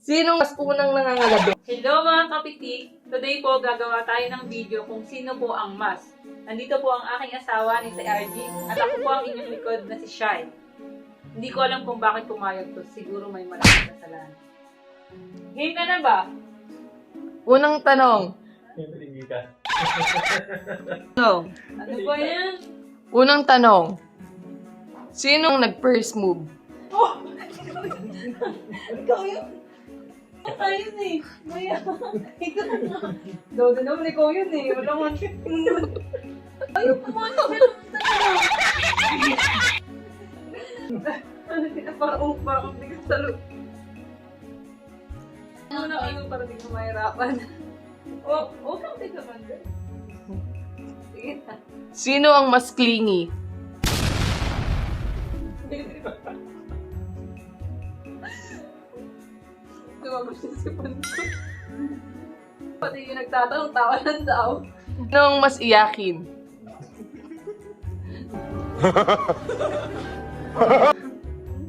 Sinong mas unang nangangalabi? Hello mga kapitik! Today po gagawa tayo ng video kung sino po ang mas. Nandito po ang aking asawa ni si RG at ako po ang inyong likod na si Shai. Hindi ko alam kung bakit pumayag to. Siguro may malaking kasalanan. Game ka na ba? Unang tanong. Ano ba yan? Unang tanong. Sinong nag-first move? Ikaw yun. Ayun eh. Maya. Dodo naman ikaw yun eh. Wala man. Ayun, pumayag ka lang. Parang bigas sa loob. Ano na kayo para di ko mahirapan? Huwag kang tika man dyan. Sige na. Sino ang mas clingy? Tumabas yung sipan ko. Pati yung nagtatanong, tawa ng tao. Sino ang mas iyakin?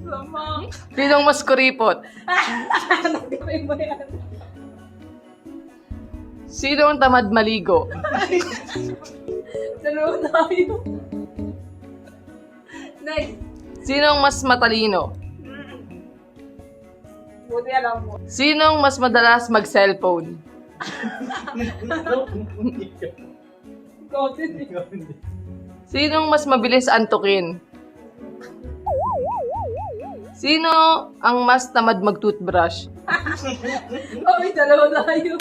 Sama. Sino ang mas kuripot? Nagkawin mo yan. Sino ang tamad maligo? Dalawa tayo. Nice. Sino ang mas matalino? Buti alam mo. Sino ang mas madalas mag-cellphone? Ikaw din eh. Sino ang mas mabilis antukin? Sino ang mas tamad mag-toothbrush? Ay, dalawa tayo.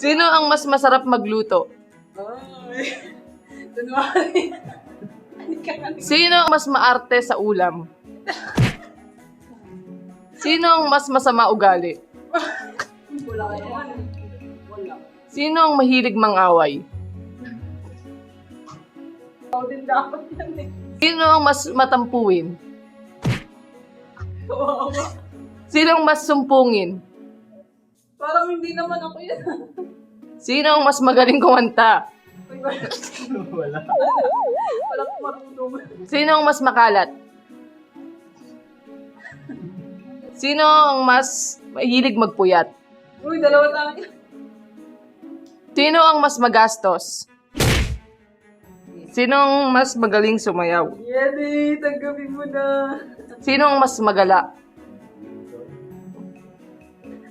Sino ang mas masarap magluto? Ay. Kunwari. Sino ang mas maarte sa ulam? Sino ang mas masama ugali? Wala ka naman. Wala. Sino ang mahilig mangaway? Ikaw din dapat yan eh. Sino ang mas matampuin? Kawawa. Sino ang mas sumpungin? Parang hindi naman ako yan. Sino ang mas magaling kumanta? Wala. Wala akong marunong. Sino ang mas makalat? Sino ang mas mahilig magpuyat? Uy, dalawa tayo. Sino ang mas magastos? Sino ang mas magaling sumayaw? Yedi, tanggapin mo na. Sino ang mas magala?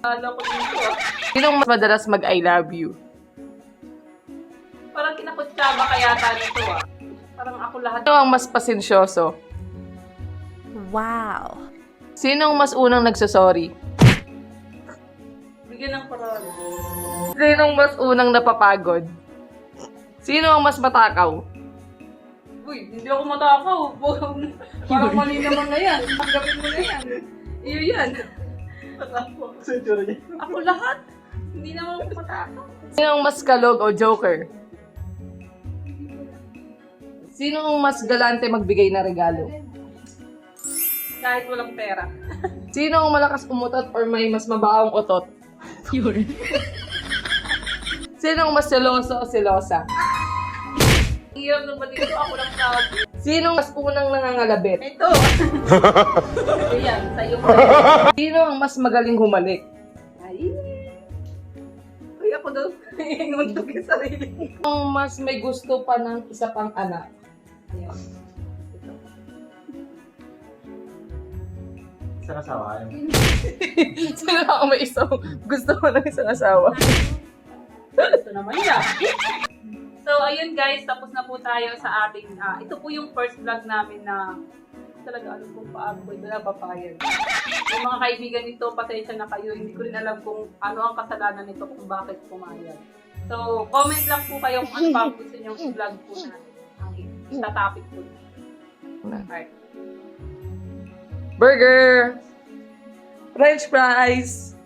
Alam ko dito ah. Sino ang mas madalas mag-I love you? Parang kinakutsaba kaya nito ah. Parang ako lahat. Sino ang mas pasensyoso? Wow. Sino ang mas unang nagsasorry? Bigyan ng paraan. Sino ang mas unang napapagod? Sino ang mas matakaw? Uy, hindi ako matakaw. Parang mali naman na yan. Tanggapin mo na yan. Iyo yan. Ako lahat. Hindi naman ako matakaw. Sino ang mas kalog o joker? Sino ang mas galante magbigay na regalo? Kahit walang pera. Sino ang malakas umutot or may mas mabaong utot? Sino ang mas seloso o selosa? Ang hirap ng batik ko. Ako lang tawag. Sino ang mas unang nangangalabit? Ito. Ayan, sa'yo mo. Sino ang mas magaling humalik? Ay. Uy, ako daw. Inundog yung sarili. Sino ang mas may gusto pa ng isa pang anak? Ayan. Sa kasawa yung Sino ang may isang gusto pa ng isang asawa? Ito naman yan. So, ayun guys, tapos na po tayo sa ating, ito po yung first vlog namin na talaga alam kung paano ko ito napapayag. Yung mga kaibigan nito, pasensya na kayo, hindi ko rin alam kung ano ang kasalanan nito kung bakit pumayag. So, comment lang po kayo kung ano pa gusto nyo i-vlog po natin. Ang ita-topic po. Alright. Burger! French fries!